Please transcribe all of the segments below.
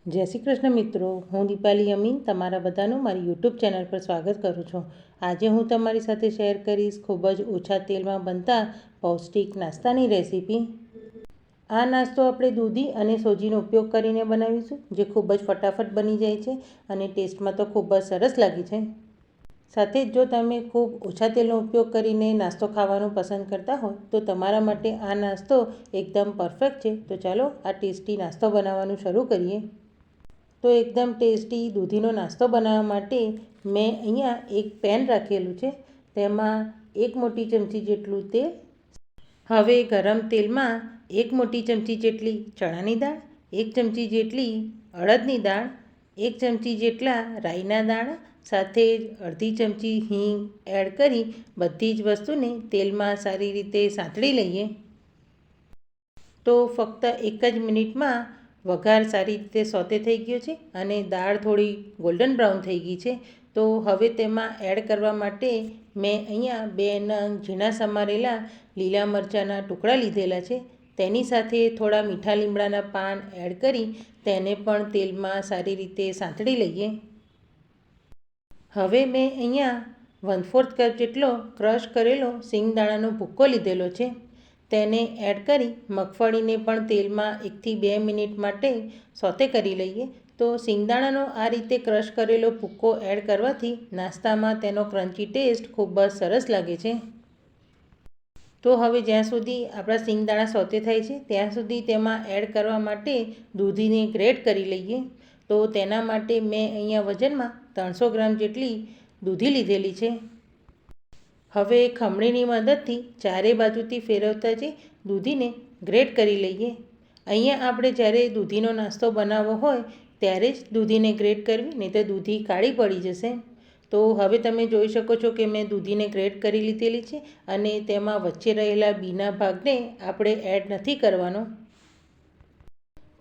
જય શ્રી કૃષ્ણ મિત્રો, હું દીપાલી અમીન તમારા બધાનું મારી યુટ્યુબ ચેનલ પર સ્વાગત કરું છું। આજે હું તમારી સાથે શેર કરીશ ખૂબ જ ઓછા તેલમાં બનતા પૌષ્ટિક નાસ્તાની રેસીપી। આ નાસ્તો આપણે દૂધી અને સોજીનો ઉપયોગ કરીને બનાવીશું, જે ખૂબ જ ફટાફટ બની જાય છે અને ટેસ્ટમાં તો ખૂબ જ સરસ લાગે છે। સાથે જ જો તમે ખૂબ ઓછા તેલનો ઉપયોગ કરીને નાસ્તો ખાવાનું પસંદ કરતા હોય તો તમારા માટે આ નાસ્તો એકદમ પરફેક્ટ છે। તો ચાલો આ ટેસ્ટી નાસ્તો બનાવવાનું શરૂ કરીએ। તો એકદમ ટેસ્ટી દૂધીનો નાસ્તો બનાવવા માટે મેં અહીંયા એક પેન રાખેલું છે, તેમાં 1 મોટી ચમચી જેટલું તેલ। હવે ગરમ તેલમાં 1 મોટી ચમચી જેટલી ચણાની દાળ, 1 ચમચી જેટલી અડદની દાળ, 1 ચમચી જેટલા રાઈના દાણા, સાથે જ અડધી ચમચી હિંગ એડ કરી બધી જ વસ્તુને તેલમાં સારી રીતે સાંતળી લઈએ। તો ફક્ત 1 જ મિનિટમાં વઘાર સારી રીતે સોતે થઈ ગયો છે અને દાળ થોડી ગોલ્ડન બ્રાઉન થઈ ગઈ છે। તો હવે તેમાં એડ કરવા માટે મેં અહીંયા 2 નંગ ઝીણા સમારેલા લીલા મરચાંના ટુકડા લીધેલા છે। તેની સાથે થોડા મીઠા લીમડાના પાન એડ કરી તેને પણ તેલમાં સારી રીતે સાંતળી લઈએ। હવે મેં અહીંયા 1/4 કપ જેટલો ક્રશ કરેલો સિંગદાણાનો ભૂક્કો લીધેલો છે, તેને એડ કરી મગફળીને પણ તેલમાં 1 થી 2 મિનિટ માટે સોતે કરી લઈએ। તો સિંગદાણાનો આ રીતે ક્રશ કરેલો ભૂક્કો એડ કરવાથી નાસ્તામાં તેનો ક્રન્ચી ટેસ્ટ ખૂબ જ સરસ લાગે છે। તો હવે જ્યાં સુધી આપણા સિંગદાણા સોતે થાય છે ત્યાં સુધી તેમાં એડ કરવા માટે દૂધીને ગ્રેટ કરી લઈએ। તો તેના માટે મેં અહીંયા વજનમાં 300 ગ્રામ જેટલી દૂધી લીધેલી છે। હવે ખમણીની મદદથી ચારે બાજુથી ફેરવતા જઈ દૂધીને ગ્રેટ કરી લઈએ। અહીંયા આપણે જ્યારે દૂધીનો નાસ્તો બનાવવો હોય ત્યારે જ દૂધીને ગ્રેટ કરવી, નહીં તો દૂધી કાળી પડી જશે। તો હવે તમે જોઈ શકો છો કે મેં દૂધીને ગ્રેટ કરી લીધેલી છે અને તેમાં વચ્ચે રહેલા બીના ભાગને આપણે એડ નથી કરવાનો।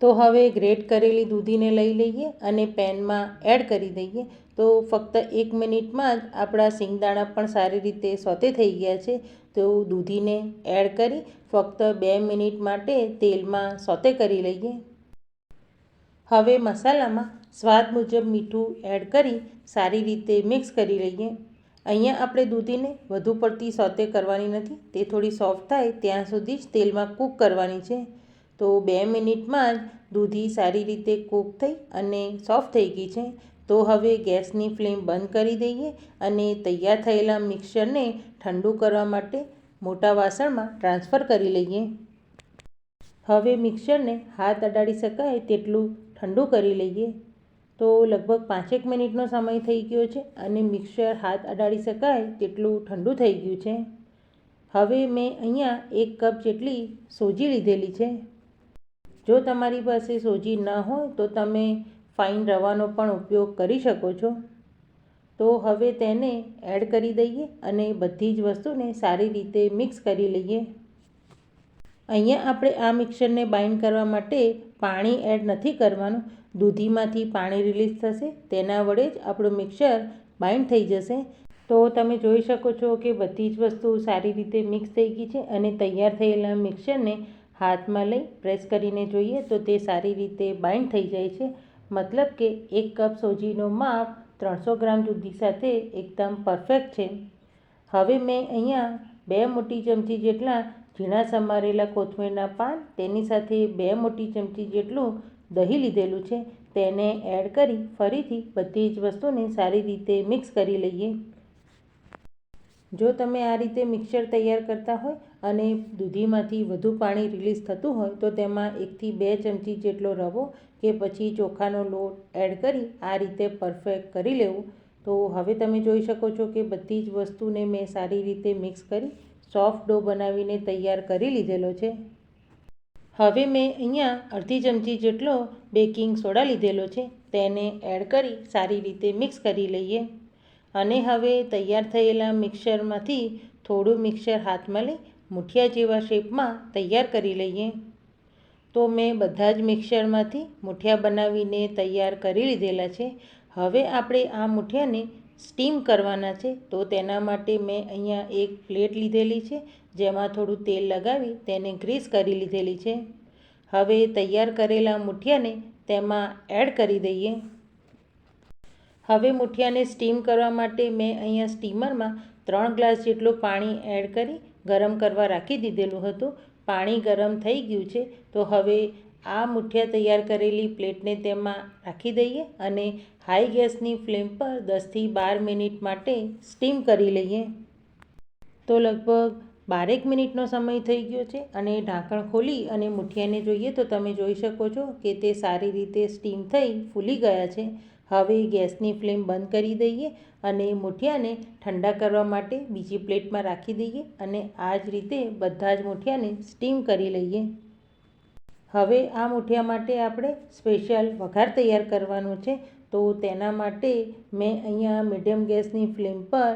તો હવે ગ્રેટ કરેલી દૂધીને લઈ લઈએ અને પેનમાં એડ કરી દઈએ। તો ફક્ત 1 મિનિટમાં જ આપણા સિંગદાણા પણ સારી રીતે સોતે થઈ ગયા છે। તો દૂધીને એડ કરી ફક્ત 2 મિનિટ માટે તેલમાં સોતે કરી લઈએ। હવે મસાલામાં સ્વાદ મુજબ મીઠું એડ કરી સારી રીતે મિક્સ કરી લઈએ। અહીંયા આપણે દૂધીને વધુ પડતી સોતે કરવાની નથી, તે થોડી સોફ્ટ થાય ત્યાં સુધી જ તેલમાં કૂક કરવાની છે। તો 2 મિનિટમાં જ દૂધી સારી રીતે કૂક થઈ અને સોફ્ટ થઈ ગઈ છે। તો હવે ગેસની ફ્લેમ બંધ કરી દઈએ અને તૈયાર થયેલા મિક્સરને ઠંડુ કરવા માટે મોટા વાસણમાં ટ્રાન્સફર કરી લઈએ। હવે મિક્સરને હાથ અડાડી શકાય તેટલું ઠંડુ કરી લઈએ। તો લગભગ 5 મિનિટનો સમય થઈ ગયો છે અને મિક્સર હાથ અડાડી શકાય તેટલું ઠંડુ થઈ ગયું છે। હવે મેં અહીંયા 1 કપ જેટલી સોજી લીધેલી છે। જો તમારી પાસે સોજી ન હોય તો તમે ફાઇન રવાનો પણ ઉપયોગ કરી શકો છો। તો હવે તેને એડ કરી દઈએ અને બધી જ વસ્તુને સારી રીતે મિક્સ કરી લઈએ। અહીંયા આપણે આ મિક્સરને બાઇન્ડ કરવા માટે પાણી એડ નથી કરવાનું, દૂધીમાંથી પાણી રિલીઝ થશે, તેના વડે જ આપણું મિક્સર બાઇન્ડ થઈ જશે। તો તમે જોઈ શકો છો કે બધી જ વસ્તુ સારી રીતે મિક્સ થઈ ગઈ છે અને તૈયાર થયેલા મિક્સરને હાથમાં લઈ પ્રેસ કરીને જોઈએ તો તે સારી રીતે બાઇન્ડ થઈ જાય છે। મતલબ કે 1 કપ સોજીનો માપ 300 ગ્રામ દૂધી સાથે એકદમ પરફેક્ટ છે। હવે મેં અહીંયા 2 મોટી ચમચી જેટલા ઝીણા સમારેલા કોથમીરના પાન, તેની સાથે 2 મોટી ચમચી જેટલું દહીં લીધેલું છે, તેને એડ કરી ફરીથી બધી જ વસ્તુને સારી રીતે મિક્સ કરી લઈએ। જો તમે આ રીતે મિક્સર તૈયાર કરતા હોય અને દૂધીમાંથી વધુ પાણી રિલીઝ થતું હોય તો તેમાં 1 થી 2 ચમચી જેટલો રવો કે પછી ચોખાનો લોટ એડ કરી આ રીતે પરફેક્ટ કરી લેવું। તો હવે તમે જોઈ શકો છો કે બધી જ વસ્તુને મેં સારી રીતે મિક્સ કરી સોફ્ટ ડો બનાવીને તૈયાર કરી લીધેલો છે। હવે મેં અહીંયા અડધી ચમચી જેટલો બેકિંગ સોડા લીધેલો છે, તેને એડ કરી સારી રીતે મિક્સ કરી લઈએ અને હવે તૈયાર થયેલા મિક્સરમાંથી થોડું મિક્સર હાથમાં લઈ મુઠિયા જેવા શેપમાં તૈયાર કરી લઈએ। તો મેં બધા જ મિક્સરમાંથી મુઠિયા બનાવીને તૈયાર કરી લીધેલા છે। હવે આપણે આ મુઠિયાને સ્ટીમ કરવાના છે। તો તેના માટે મેં અહીંયા એક પ્લેટ લીધેલી છે, જેમાં થોડું તેલ લગાવી તેને ગ્રીસ કરી લીધેલી છે। હવે તૈયાર કરેલા મુઠિયાને તેમાં એડ કરી દઈએ. હવે મુઠિયાને સ્ટીમ કરવા માટે મેં અહીંયા સ્ટીમરમાં 3 ગ્લાસ જેટલું પાણી એડ કરી ગરમ કરવા રાખી દીધેલું હતું. પાણી ગરમ થઈ ગયું છે, તો હવે આ મુઠિયા તૈયાર કરેલી પ્લેટને તેમાં રાખી દઈએ અને હાઈ ગેસની ફ્લેમ પર 10થી 12 મિનિટ માટે સ્ટીમ કરી લઈએ. તો લગભગ 12 મિનિટનો સમય થઈ ગયો છે અને ઢાંકણ ખોલી અને મુઠિયાને જોઈએ તો તમે જોઈ શકો છો કે તે સારી રીતે સ્ટીમ થઈ ફૂલી ગયા છે. હવે ગેસની ફ્લેમ બંધ કરી દઈએ અને મુઠિયાને ઠંડા કરવા માટે બીજી પ્લેટમાં રાખી દઈએ અને આ જ રીતે બધા જ મુઠિયાને સ્ટીમ કરી લઈએ. હવે આ મુઠિયા માટે આપણે સ્પેશિયલ વઘાર તૈયાર કરવાનો છે. તો તેના માટે મેં અહીંયા મીડિયમ ગેસની ફ્લેમ પર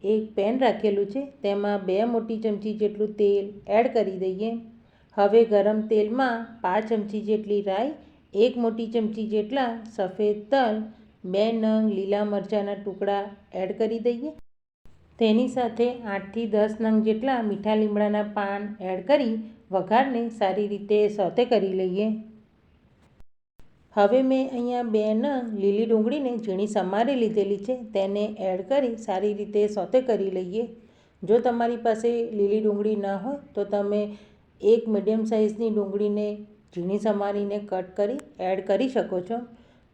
એક પેન રાખેલું છે. તેમાં 2 મોટી ચમચી જેટલું તેલ એડ કરી દઈએ. હવે ગરમ તેલમાં 5 ચમચી જેટલી રાઈ, 1 મોટી ચમચી જેટલા સફેદ તલ, 2 નંગ લીલા મરચાંના ટુકડા એડ કરી દઈએ. તેની સાથે 8થી 10 નંગ જેટલા મીઠા લીમડાના પાન એડ કરી વઘારને સારી રીતે સોતે કરી લઈએ. હવે મેં અહીંયા 2 નંગ લીલી ડુંગળીને ઝીણી સમારી લીધેલી છે, તેને એડ કરી સારી રીતે સોતે કરી લઈએ. જો તમારી પાસે લીલી ડુંગળી ન હોય તો તમે એક મીડિયમ સાઇઝની ડુંગળીને ઝીણી સમારીને કટ કરી એડ કરી શકો છો.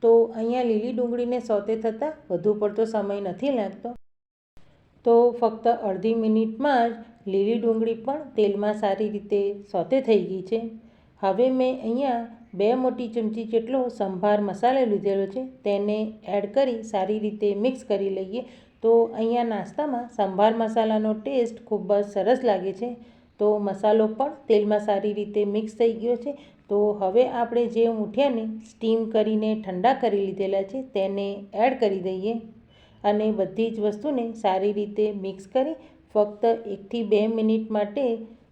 તો અહીંયા લીલી ડુંગળીને સોતે થતાં વધુ પડતો સમય નથી લાગતો. તો ફક્ત અડધી મિનિટમાં જ લીલી ડુંગળી પણ તેલમાં સારી રીતે સોતે થઈ ગઈ છે. હવે મેં અહીંયા 2 મોટી ચમચી જેટલો સંભાર મસાલો લીધેલો છે, તેને એડ કરી સારી રીતે મિક્સ કરી લઈએ. તો અહીંયા નાસ્તામાં સંભાર મસાલાનો ટેસ્ટ ખૂબ જ સરસ લાગે છે. તો મસાલો પણ તેલમાં સારી રીતે મિક્સ થઈ ગયો છે. તો હવે આપણે જે મુઠિયાને સ્ટીમ કરીને ઠંડા કરી લીધેલા છે તેને એડ કરી દઈએ અને બધી જ વસ્તુને સારી રીતે મિક્સ કરી ફક્ત 1થી 2 મિનિટ માટે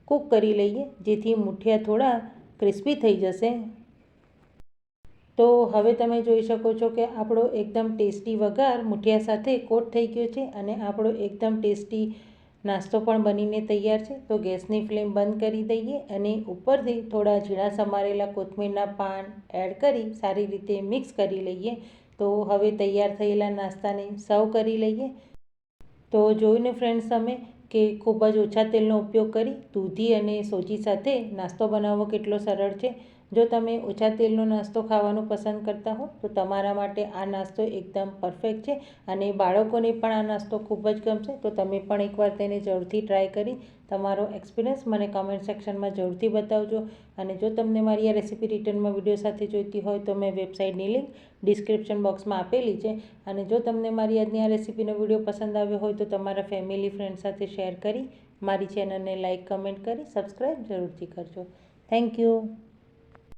કૂક કરી લઈએ, જેથી મુઠિયા થોડા ક્રિસ્પી થઈ જશે. તો હવે તમે જોઈ શકો છો કે આપણો એકદમ ટેસ્ટી વઘાર મુઠિયા સાથે કોટ થઈ ગયો છે અને આપણો એકદમ ટેસ્ટી નાસ્તો પણ બનીને તૈયાર છે. તો ગેસની ફ્લેમ બંધ કરી દઈએ અને ઉપરથી થોડા ઝીણા સમારેલા કોથમીરના પાન એડ કરી સારી રીતે મિક્સ કરી લઈએ. તો હવે તૈયાર થયેલા નાસ્તાને સર્વ કરી લઈએ. તો જોઈને ફ્રેન્ડ્સ તમે કે ખૂબ જ ઓછા તેલનો ઉપયોગ કરી દૂધી અને સોજી સાથે નાસ્તો બનાવવો કેટલો સરળ છે. જો તમે ઓછા તેલનો નાસ્તો ખાવાનું પસંદ કરતા હો તો તમારા માટે આ નાસ્તો એકદમ પરફેક્ટ છે અને બાળકોને પણ આ નાસ્તો ખૂબ જ ગમશે. તો તમે પણ એકવાર તેને જરૂરથી ટ્રાય કરી તમારો એક્સપિરિયન્સ મને કમેન્ટ સેક્શનમાં જરૂરથી બતાવજો. અને જો તમને મારી આ રેસીપી રિટર્નમાં વિડીયો સાથે જોઈતી હોય તો મેં વેબસાઇટની લિંક ડિસ્ક્રિપ્શન બોક્સમાં આપેલી છે. અને જો તમને મારી આજની આ રેસીપીનો વિડીયો પસંદ આવ્યો હોય તો તમારા ફેમિલી ફ્રેન્ડ સાથે શેર કરી મારી ચેનલને લાઇક, કમેન્ટ કરી સબસ્ક્રાઈબ જરૂરથી કરજો. Thank you.